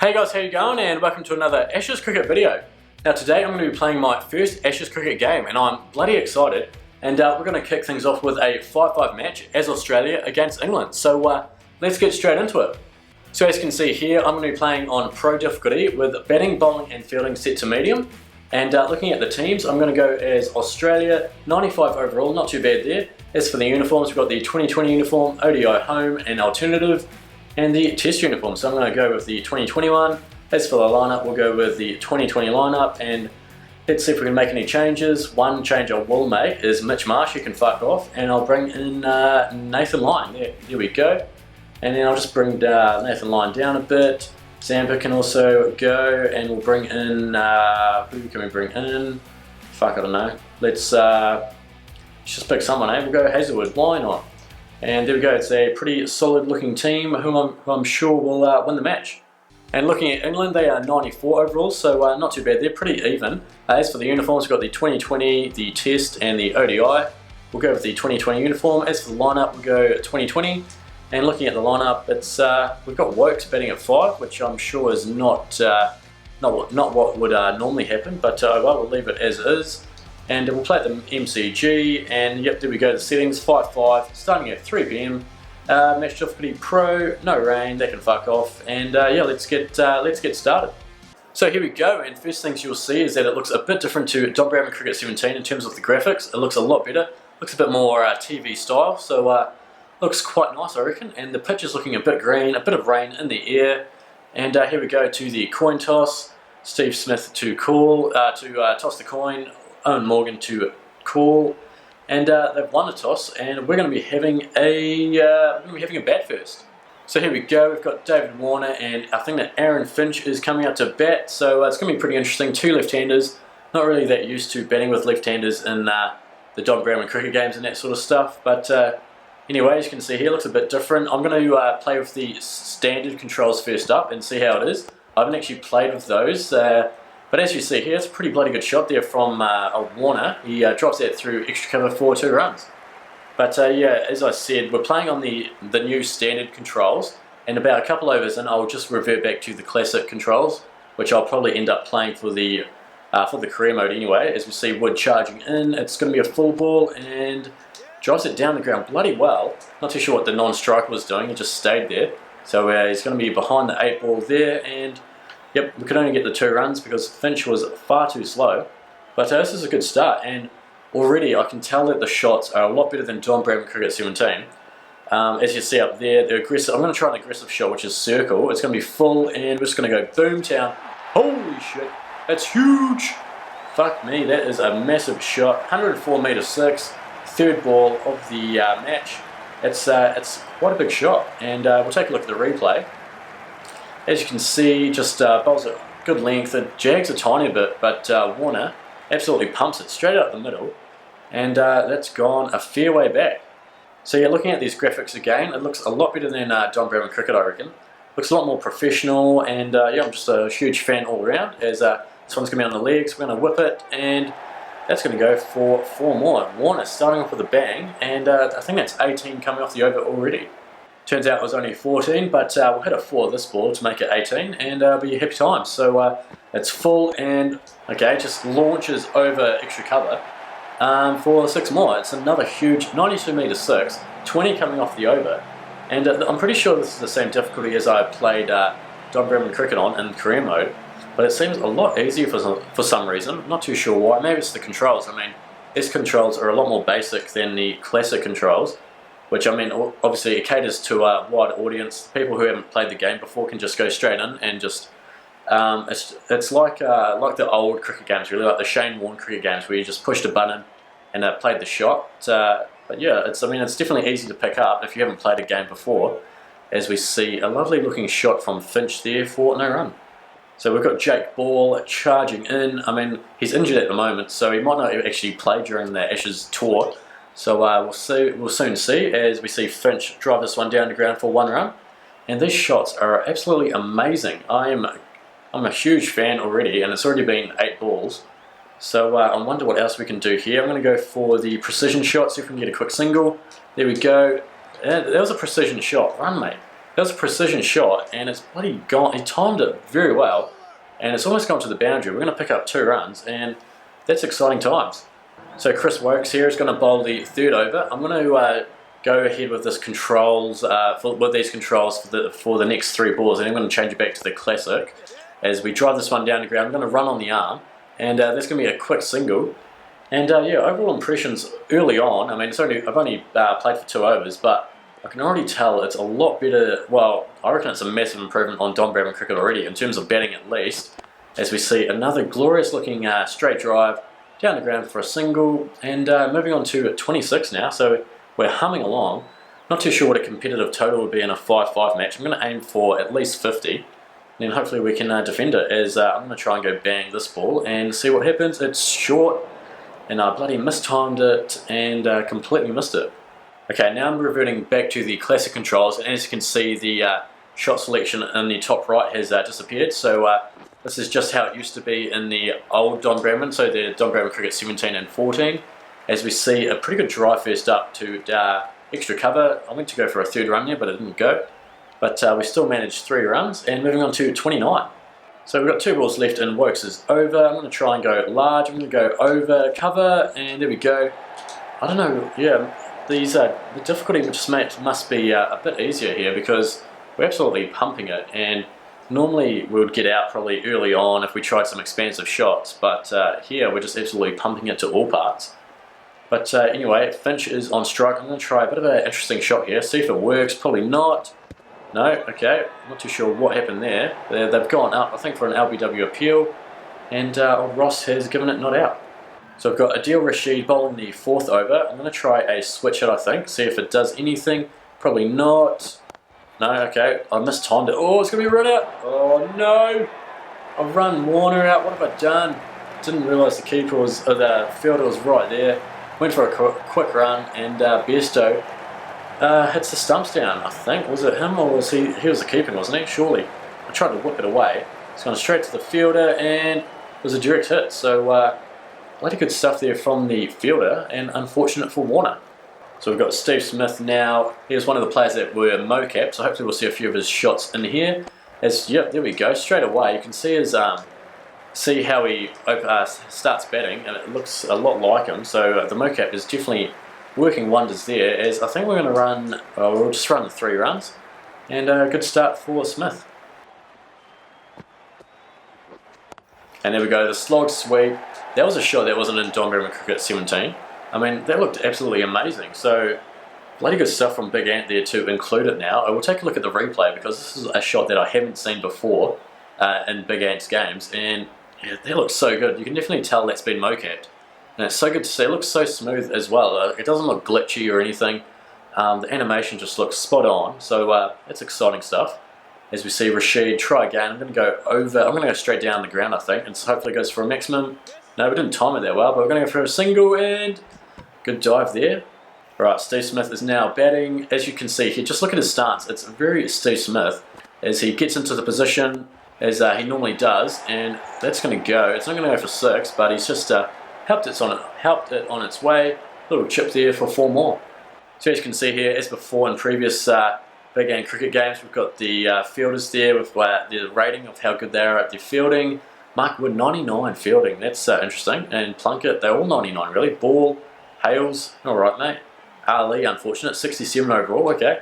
Hey guys, how you going? And welcome to another Ashes cricket video. Now today I'm going to be playing my first Ashes cricket game and I'm bloody excited. And we're going to kick things off with a 5-5 match as Australia against England. So let's get straight into it. So as you can see here, I'm going to be playing on pro difficulty with batting, bowling and fielding set to medium. And looking at the teams, I'm going to go as Australia, 95 overall, not too bad there. As for the uniforms, we've got the 2020 uniform, ODI home and alternative, and the test uniform. So I'm going to go with the 2021. As for the lineup, we'll go with the 2020 lineup, and let's see if we can make any changes. One change I will make is Mitch Marsh, you can fuck off, and I'll bring in Nathan Lyon. There we go. And then I'll just bring Nathan Lyon down a bit. Zampa can also go, and we'll bring in, who can we bring in? Fuck, I don't know. Let's just pick someone, eh? We'll go Hazelwood, why not? And there we go, it's a pretty solid looking team who I'm sure will win the match. And looking at England, they are 94 overall, so not too bad, they're pretty even. As for the uniforms, we've got the 2020, the Test and the ODI. We'll go with the 2020 uniform. As for the lineup, we'll go 2020. And looking at the lineup, it's we've got Wokes batting at 5, which I'm sure is not what would normally happen, but we'll leave it as is. And we'll play at the MCG, and yep, there we go, the settings, 5-5, starting at 3 PM. Match difficulty pro, no rain, they can fuck off, and yeah, let's get started. So here we go, and first things you'll see is that it looks a bit different to Don Bradman Cricket 17 in terms of the graphics. It looks a lot better, looks a bit more TV style, so looks quite nice I reckon, and the pitch is looking a bit green, a bit of rain in the air. And here we go to the coin toss. Steve Smith to call, to toss the coin, Owen Morgan to call, and they've won the toss, and we're going to be having a bat first. So here we go, we've got David Warner, and I think that Aaron Finch is coming out to bat, so it's going to be pretty interesting. Two left-handers, not really that used to batting with left-handers in the Don Bradman cricket games and that sort of stuff, but anyway, as you can see here, it looks a bit different. I'm going to play with the standard controls first up and see how it is. I haven't actually played with those, but as you see here, it's a pretty bloody good shot there from Warner. He drops that through extra cover for 2 runs. But yeah, as I said, we're playing on the new standard controls, and about a couple overs in, I'll just revert back to the classic controls, which I'll probably end up playing for the career mode anyway. As we see Wood charging in, it's going to be a full ball, and drives it down the ground bloody well. Not too sure what the non-striker was doing, he just stayed there. So he's going to be behind the 8 ball there, and yep, we could only get the 2 runs because Finch was far too slow. But this is a good start, and already I can tell that the shots are a lot better than Don Bradman Cricket 17. As you see up there, they're aggressive. I'm going to try an aggressive shot, which is circle. It's going to be full, and we're just going to go boomtown. Holy shit, that's huge! Fuck me, that is a massive shot. 104 metre 6. Third ball of the match. It's quite a big shot, and we'll take a look at the replay. As you can see, just bowls at good length. It jags a tiny bit, but Warner absolutely pumps it straight out the middle, and that's gone a fair way back. So yeah, looking at these graphics again, it looks a lot better than Don Bradman Cricket, I reckon. Looks a lot more professional, and yeah, I'm just a huge fan all around. As this one's going to be on the legs, we're going to whip it, and that's going to go for 4 more. Warner starting off with a bang, and I think that's 18 coming off the over already. Turns out it was only 14, but we'll hit a 4 this ball to make it 18, and be a happy time. So it's full, and okay, just launches over extra cover for 6 more. It's another huge 92 metre 6, 20 coming off the over, and I'm pretty sure this is the same difficulty as I played Don Bradman Cricket on in career mode. But it seems a lot easier for some reason. Not too sure why. Maybe it's the controls. I mean, these controls are a lot more basic than the classic controls, which, I mean, obviously it caters to a wide audience. People who haven't played the game before can just go straight in and just it's like the old cricket games, really, like the Shane Warne cricket games where you just pushed a button and played the shot. But yeah, it's definitely easy to pick up if you haven't played a game before. As we see a lovely looking shot from Finch there for no run. So we've got Jake Ball charging in. I mean, he's injured at the moment, so he might not actually play during the Ashes tour. So we'll soon see as we see Finch drive this one down the ground for 1 run. And these shots are absolutely amazing. I'm a huge fan already, and it's already been 8 balls. So I wonder what else we can do here. I'm going to go for the precision shot, see if we can get a quick single. There we go. That was a precision shot. Run, mate. That was a precision shot, and it's bloody gone. He timed it very well, and it's almost gone to the boundary. We're going to pick up 2 runs, and that's exciting times. So Chris Wokes here is going to bowl the 3rd over. I'm going to go ahead with this controls with these controls for the next 3 balls, and I'm going to change it back to the classic as we drive this one down the ground. I'm going to run on the arm, and that's going to be a quick single. And yeah, overall impressions early on. I mean, I've only played for 2 overs, but I can already tell it's a lot better. Well, I reckon it's a massive improvement on Don Bradman Cricket already in terms of batting at least. As we see another glorious looking straight drive down the ground for a single, and moving on to 26 now. So we're humming along. Not too sure what a competitive total would be in a 5-5 match. I'm going to aim for at least 50. And hopefully we can defend it, as I'm going to try and go bang this ball and see what happens. It's short, and I bloody mistimed it and completely missed it. Okay, now I'm reverting back to the classic controls, and as you can see, the shot selection in the top right has disappeared. So this is just how it used to be in the old Don Bradman, so the Don Bradman Cricket 17 and 14. As we see a pretty good drive first up to extra cover. I went to go for a 3rd run there, but it didn't go. But we still managed 3 runs, and moving on to 29. So we've got 2 balls left, and Wokes is over. I'm going to try and go large. I'm going to go over cover, and there we go. I don't know, yeah, the difficulty must be a bit easier here, because we're absolutely pumping it, and normally we would get out probably early on if we tried some expansive shots, but here we're just absolutely pumping it to all parts. But anyway, Finch is on strike. I'm going to try a bit of an interesting shot here, see if it works. Probably not. No, okay, not too sure what happened there. They've gone up, I think, for an LBW appeal, and old Ross has given it not out. So I've got Adil Rashid bowling the 4th over. I'm going to try a switch hit, I think, see if it does anything. Probably not. No, okay, I mistimed it. Oh, it's going to be run out. Oh no, I've run Warner out. What have I done? Didn't realise the keeper was, the fielder was right there. Went for a quick run, and Besto hits the stumps down, I think. Was it him, or was he? He was the keeper, wasn't he? Surely. I tried to whip it away. It's gone straight to the fielder, and it was a direct hit. So bloody good stuff there from the fielder, and unfortunate for Warner. So we've got Steve Smith now. Here's one of the players that were mocap, so hopefully we'll see a few of his shots in here. Yep, there we go. Straight away, you can see his see how he starts batting, and it looks a lot like him. So the mocap is definitely working wonders there, as I think we're going to run, we'll just run the 3 runs, and a good start for Smith. And there we go, the slog sweep. That was a shot that wasn't in Don Bradman Cricket 17. I mean, that looked absolutely amazing. So bloody good stuff from Big Ant there to include it now. I will take a look at the replay, because this is a shot that I haven't seen before in Big Ant's games, and yeah, that looks so good. You can definitely tell that's been mocapped. And it's so good to see. It looks so smooth as well. It doesn't look glitchy or anything. The animation just looks spot on. So it's exciting stuff. As we see Rashid try again. I'm going to go over. I'm going to go straight down the ground, I think, and hopefully goes for a maximum. No, we didn't time it that well, but we're going to go for a single, and good dive there. Right, Steve Smith is now batting. As you can see here, just look at his stance. It's very Steve Smith as he gets into the position as he normally does, and that's going to go. It's not going to go for 6, but he's just helped it on its way. Little chip there for 4 more. So as you can see here, as before in previous Big Ant cricket games, we've got the fielders there with the rating of how good they are at their fielding. Mark Wood, 99 fielding. That's interesting. And Plunkett, they're all 99 really. Ball, Hales, all right mate. Ali, unfortunate, 67 overall. Okay,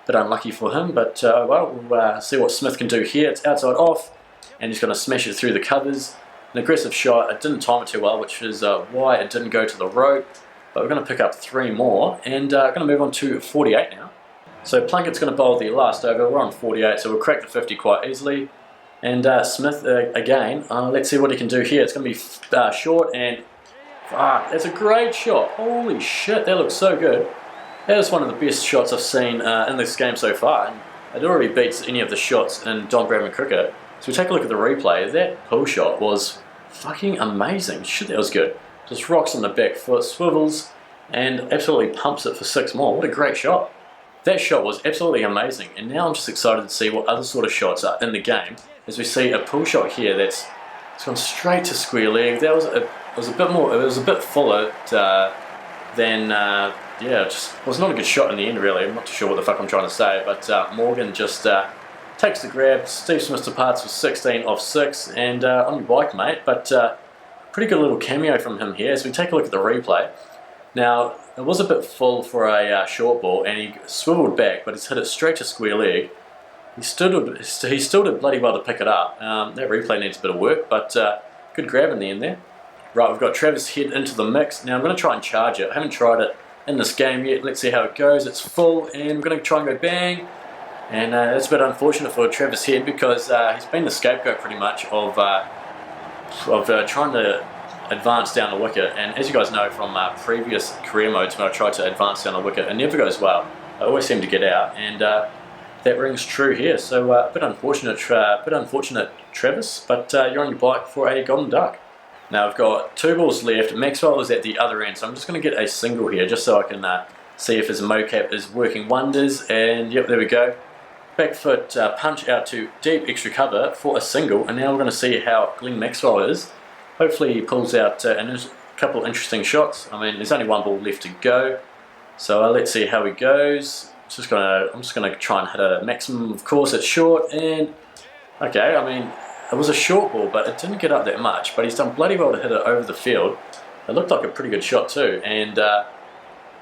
bit unlucky for him, but well, we'll see what Smith can do here. It's outside off, and he's going to smash it through the covers. An aggressive shot. It didn't time it too well, which is why it didn't go to the rope. But we're going to pick up 3 more, and going to move on to 48 now. So Plunkett's going to bowl the last over. We're on 48, so we'll crack the 50 quite easily. And Smith again. Let's see what he can do here. It's going to be short, and that's a great shot. Holy shit, that looks so good. That is one of the best shots I've seen in this game so far, and it already beats any of the shots in Don Bradman Cricket. So we take a look at the replay. That pull shot was fucking amazing. Shit, that was good. Just rocks on the back foot, swivels, and absolutely pumps it for 6 more. What a great shot. That shot was absolutely amazing, and now I'm just excited to see what other sort of shots are in the game. As we see a pull shot here it's gone straight to square leg. That was it was a bit fuller than yeah, it just was not a good shot in the end really. I'm not too sure what the fuck I'm trying to say, but Morgan just takes the grab. Steve Smith departs with 16 off 6, and on your bike, mate. But pretty good little cameo from him here as we take a look at the replay. Now, it was a bit full for a short ball, and he swiveled back, but he's hit it straight to square leg. He still did bloody well to pick it up. That replay needs a bit of work, but good grab in the end there. Right, we've got Travis Head into the mix. Now I'm going to try and charge it. I haven't tried it in this game yet. Let's see how it goes. It's full, and I'm going to try and go bang. And it's a bit unfortunate for Travis Head because he's been the scapegoat pretty much of trying to advance down the wicket. And as you guys know from previous career modes when I tried to advance down the wicket, it never goes well. I always seem to get out, and that rings true here. So a bit unfortunate, Travis, but you're on your bike for a golden duck. Now I've got 2 balls left. Maxwell is at the other end, so I'm just going to get a single here just so I can see if his mocap is working wonders. And yep, there we go. Back foot punch out to deep extra cover for a single, and now we're going to see how Glenn Maxwell is. Hopefully he pulls out a couple interesting shots. I mean, there's only 1 ball left to go, so let's see how he goes. I'm just going to try and hit a maximum. Of course, it's short, and okay, I mean, it was a short ball, but it didn't get up that much, but he's done bloody well to hit it over the field. It looked like a pretty good shot too, and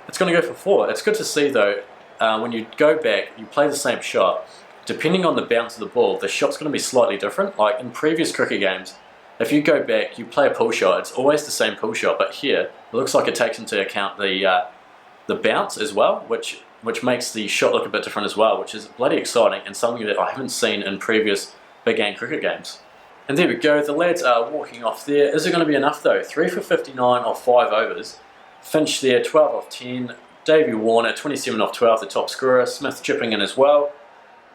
it's going to go for 4. It's good to see though, when you go back, you play the same shot, depending on the bounce of the ball, the shot's going to be slightly different. Like in previous cricket games, if you go back, you play a pull shot, it's always the same pull shot, but here, it looks like it takes into account the bounce as well, which makes the shot look a bit different as well, which is bloody exciting and something that I haven't seen in previous big game cricket games. And there we go, the lads are walking off there. Is it going to be enough though? 3 for 59 off 5 overs. Finch there, 12 off 10. Davey Warner, 27 off 12, the top scorer. Smith chipping in as well.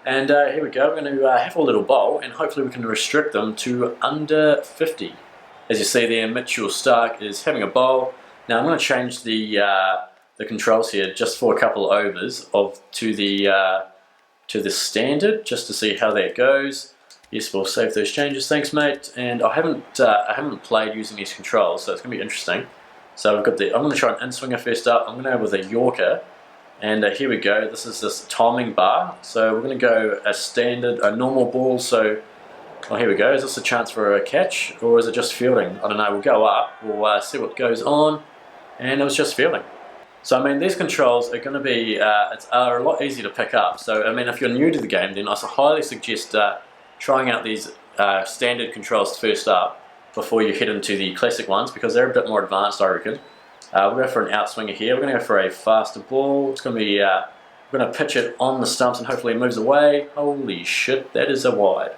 And here we go, we're going to have a little bowl, and hopefully we can restrict them to under 50. As you see there, Mitchell Stark is having a bowl. Now I'm going to change the controls here just for a couple of overs to the standard, just to see how that goes. Yes, we'll save those changes. Thanks, mate. And I haven't played using these controls, so it's going to be interesting. So we've got I'm going to try an in-swinger first up. I'm going to go with a Yorker. And here we go. This is this timing bar. So we're going to go a normal ball. So, oh, here we go. Is this a chance for a catch, or is it just fielding? I don't know. We'll go up. We'll see what goes on. And it was just fielding. So I mean, these controls are going to be are a lot easier to pick up. So I mean, if you're new to the game, then I highly suggest trying out these standard controls first up before you head into the classic ones, because they're a bit more advanced, I reckon. We'll go for an outswinger here. We're going to go for a faster ball. It's going to be, we're going to pitch it on the stumps and hopefully it moves away. Holy shit, that is a wide.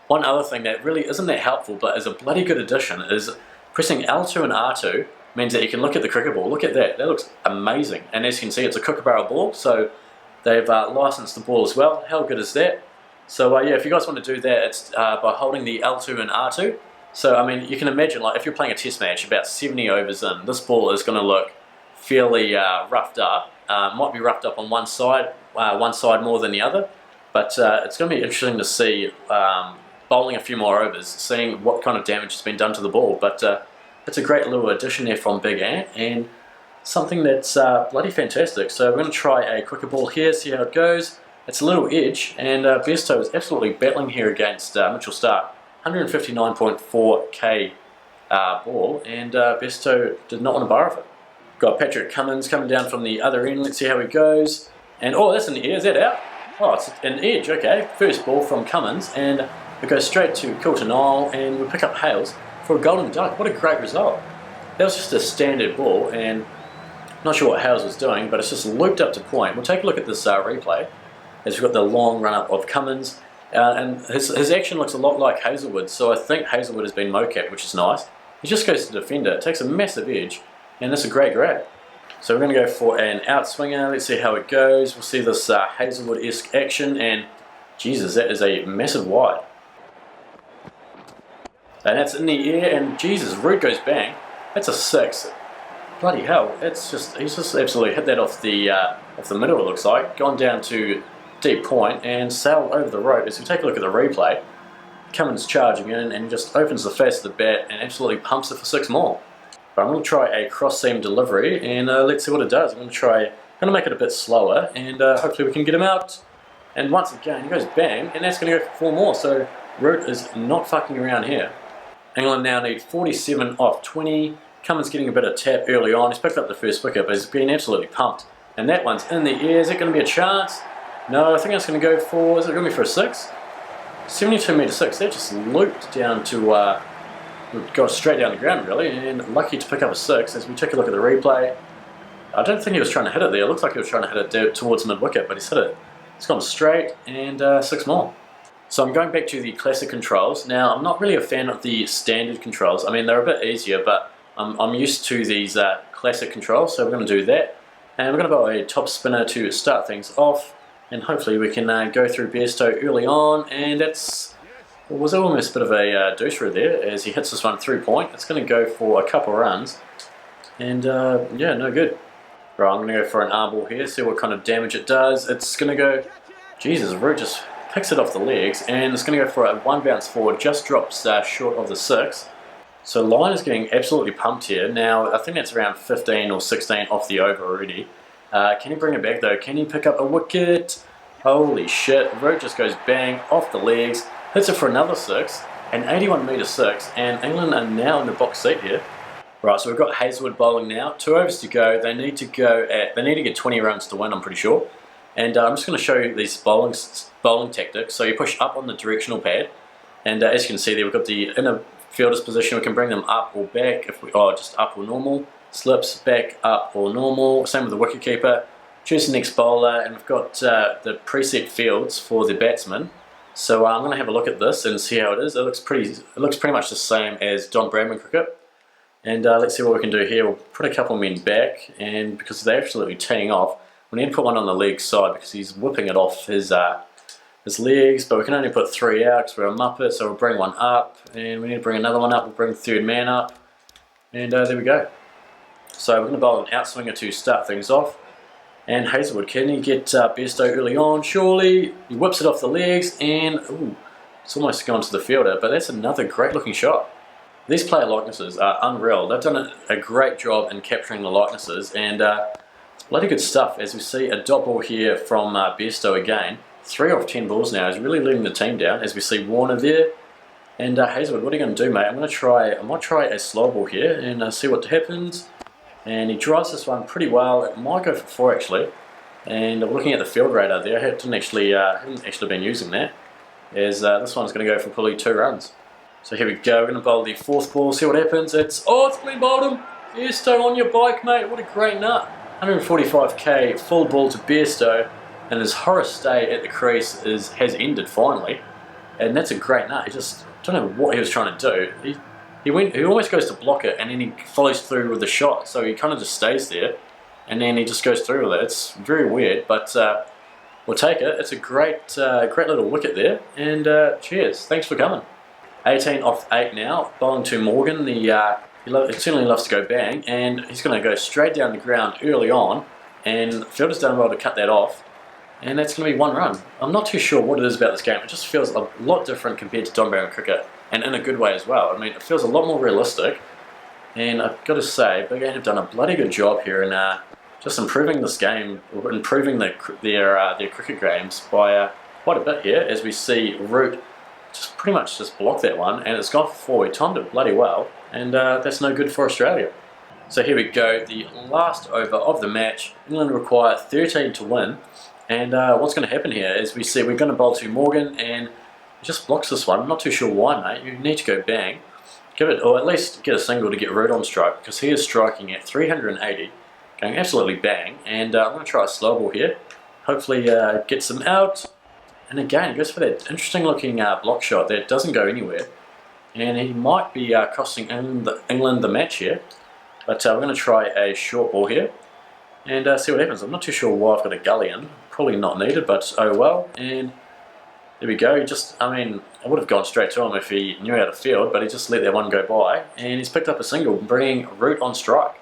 One other thing that really isn't that helpful but is a bloody good addition is pressing L2 and R2 means that you can look at the cricket ball. Look at that, that looks amazing. And as you can see, it's a kookaburra ball, so they've licensed the ball as well. How good is that? So yeah, if you guys want to do that, it's by holding the L2 and R2. So I mean, you can imagine, like if you're playing a test match about 70 overs in, this ball is going to look fairly roughed up. Might be roughed up on one side more than the other, but it's going to be interesting to see bowling a few more overs, seeing what kind of damage has been done to the ball. But it's a great little addition there from Big Ant, and something that's bloody fantastic. So we're going to try a quicker ball here, see how it goes. It's a little edge, and Besto is absolutely battling here against Mitchell Stark. 159.4k ball, and Besto did not want to borrow it. Got Patrick Cummins coming down from the other end. Let's see how he goes. And oh, that's in the air. Is that out? Oh, it's an edge. Okay, first ball from Cummins, and it goes straight to Kilton Isle, and we pick up Hales for a golden duck. What a great result. That was just a standard ball, and not sure what Hales was doing, but it's just looped up to point. We'll take a look at this replay as we've got the long run up of Cummins. And his action looks a lot like Hazelwood, so I think Hazelwood has been mocap, which is nice. He just goes to the defender, it takes a massive edge, and that's a great grab. So we're going to go for an outswinger. Let's see how it goes. We'll see this Hazelwood-esque action, and Jesus, that is a massive wide. And that's in the air, and Jesus, root goes bang. That's a 6. Bloody hell, he's just absolutely hit that off the middle, it looks like. Gone down to deep point and sailed over the rope. As we take a look at the replay, Cummins charging in and just opens the face of the bat and absolutely pumps it for 6 more. But I'm going to try a cross-seam delivery, and let's see what it does. I'm going to make it a bit slower, and hopefully we can get him out. And once again, he goes bang, and that's going to go for 4 more. So Root is not fucking around here. England now need 47 off 20. Cummins getting a bit of tap early on. He's picked up the first wicket, but he's been absolutely pumped. And that one's in the air. Is it going to be a chance? No, I think it's going to go for, is it going to be for a 6? 72 metre 6. That just looped down to, got straight down the ground really, and lucky to pick up a 6 as we take a look at the replay. I don't think he was trying to hit it there. It looks like he was trying to hit it towards mid-wicket, but he's hit it. It's gone straight, and 6 more. So I'm going back to the classic controls. Now, I'm not really a fan of the standard controls. I mean, they're a bit easier, but I'm used to these classic controls, so we're going to do that. And we're going to bowl a top spinner to start things off, and hopefully we can go through Bairstow early on, and that's was almost a bit of a deucer there as he hits this one through point. It's going to go for a couple runs, and yeah, no good. Right, I'm going to go for an arm ball here, see what kind of damage it does. It's going to go, Jesus, Root just picks it off the legs, and it's going to go for a 1 bounce forward, just drops short of the 6. So Line is getting absolutely pumped here. Now, I think that's around 15 or 16 off the over already. Can he bring it back though? Can he pick up a wicket? Holy shit, Root just goes bang off the legs, hits it for another 6, an 81 metre 6, and England are now in the box seat here. Right, so we've got Hazlewood bowling now, 2 overs to go. They need to get 20 runs to win, I'm pretty sure. And I'm just going to show you these bowling tactics. So you push up on the directional pad, and as you can see there, we've got the inner fielder's position. We can bring them up or back, just up or normal. Slips, back, up or normal. Same with the wicketkeeper. Choose the next bowler, and we've got the preset fields for the batsman. So I'm going to have a look at this and see how it is. It looks pretty much the same as Don Bradman Cricket. And let's see what we can do here. We'll put a couple of men back, and because they're absolutely teeing off, we need to put one on the leg side because he's whipping it off his legs, but we can only put 3 out because we're a muppet, so we'll bring one up, and we need to bring another one up. We'll bring the 3rd man up, and there we go. So we're going to bowl an outswinger to start things off, and Hazlewood, can he get Bairstow early on? Surely. He whips it off the legs, and ooh, it's almost gone to the fielder, but that's another great looking shot. These player likenesses are unreal. They've done a great job in capturing the likenesses, and it's bloody good stuff as we see a dot ball here from Bairstow again. 3 off 10 balls now. He's really letting the team down as we see Warner there. And Hazlewood, what are you going to do, mate? I might try a slow ball here and see what happens. And he drives this one pretty well. It might go for 4 actually. And looking at the field radar there, I haven't actually been using that. As this one's going to go for probably 2 runs. So here we go, we're going to bowl the 4th ball, see what happens. It's clean bowled him. Bairstow on your bike, mate. What a great nut. 145k full ball to Bairstow, and his horror stay at the crease has ended finally. And that's a great nut. He just, I don't know what he was trying to do. He almost goes to block it, and then he follows through with the shot. So he kind of just stays there, and then he just goes through with it. It's very weird, but we'll take it. It's a great little wicket there, and cheers. Thanks for coming. 18 off 8 now, bowling to Morgan. He certainly loves to go bang, and he's going to go straight down the ground early on, and the fielder's done well to cut that off, and that's going to be 1 run. I'm not too sure what it is about this game. It just feels a lot different compared to Don Bradman Cricket, and in a good way as well. I mean, it feels a lot more realistic, and I've got to say, Big 8 have done a bloody good job here in just improving this game, improving their cricket games by quite a bit here, as we see Root just pretty much just blocked that one, and it's gone for 4. He timed it bloody well, and that's no good for Australia. So here we go, the last over of the match. England require 13 to win, and what's going to happen here is we see we're going to bowl to Morgan, and he just blocks this one. I'm not too sure why, mate. You need to go bang, give it, or at least get a single to get Root on strike, because he is striking at 380, going absolutely bang. And I'm going to try a slow ball here, hopefully gets him out. And again, he goes for that interesting looking block shot that doesn't go anywhere. And he might be costing England the match here. But we're going to try a short ball here and see what happens. I'm not too sure why I've got a gully in. Probably not needed, but oh well. And there we go. I would have gone straight to him if he knew how to field, but he just let that one go by. And he's picked up a single, bringing Root on strike.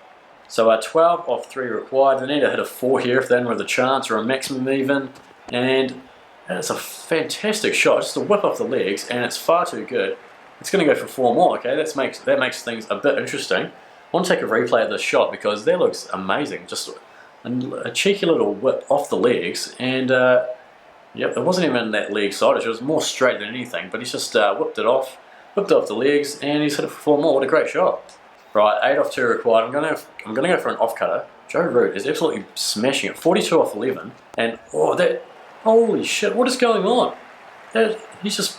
So 12 off 3 required. They need to hit a 4 here if they're in with a chance, or a maximum even. And it's a fantastic shot, just a whip off the legs, and it's far too good. It's going to go for 4 more. Okay, that makes things a bit interesting. want to take a replay of this shot because that looks amazing. Just a cheeky little whip off the legs, and yep, it wasn't even that leg side. It was more straight than anything, but he's just whipped it off the legs, and he's hit it for 4 more. What a great shot! Right, 8 off 2 required. I'm gonna go for an off cutter. Joe Root is absolutely smashing it. 42 off 11, and oh, holy shit! What is going on? He's just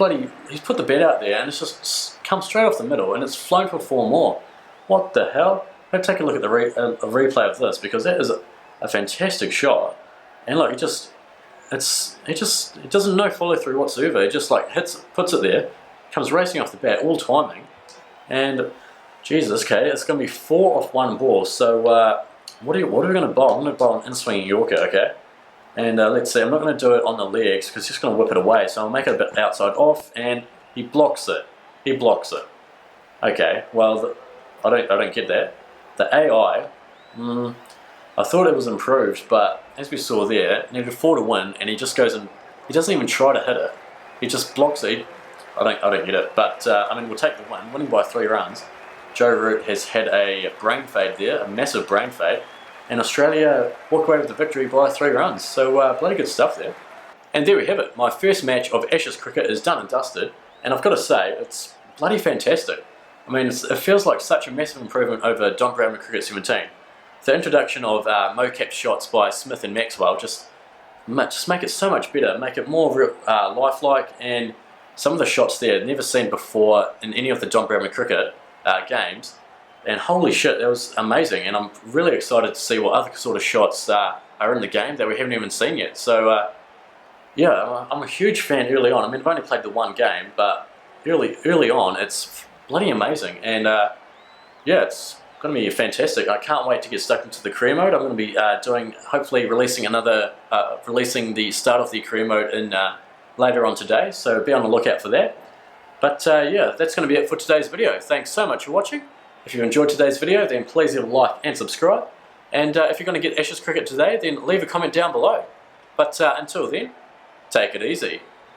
he's put the bat out there, and it's just come straight off the middle, and it's flown for 4 more. What the hell? Let's take a look at the a replay of this, because that is a fantastic shot. And look, it doesn't no follow through whatsoever. It just like puts it there, comes racing off the bat, all timing, and Jesus, okay, it's going to be 4 off 1 ball. So what are we going to bowl? I'm going to bowl an in-swinging Yorker, okay? And let's see, I'm not going to do it on the legs because he's just going to whip it away. So I'll make it a bit outside off, and he blocks it. He blocks it. Okay, well, I don't get that. The AI, I thought it was improved, but as we saw there, needed 4 to win, and he just goes and he doesn't even try to hit it. He just blocks it. I don't get it, but I mean, we'll take the win, winning by 3 runs. Joe Root has had a brain fade there, a massive brain fade, and Australia walk away with the victory by 3 runs. So bloody good stuff there. And there we have it. My first match of Ashes cricket is done and dusted, and I've got to say, it's bloody fantastic. I mean, it feels like such a massive improvement over Don Bradman Cricket 17. The introduction of mocap shots by Smith and Maxwell just make it so much better, make it more lifelike, and some of the shots there never seen before in any of the Don Bradman Cricket games, and holy shit, that was amazing. And I'm really excited to see what other sort of shots are in the game that we haven't even seen yet. So yeah, I'm a huge fan early on. I mean, I've only played the 1 game, but early on, it's bloody amazing. And yeah, it's going to be fantastic. I can't wait to get stuck into the career mode. I'm going to be hopefully releasing the start of the career mode in later on today. So be on the lookout for that. But yeah, that's going to be it for today's video. Thanks so much for watching. If you enjoyed today's video, then please leave a like and subscribe. And if you're going to get Ashes cricket today, then leave a comment down below. But until then, take it easy.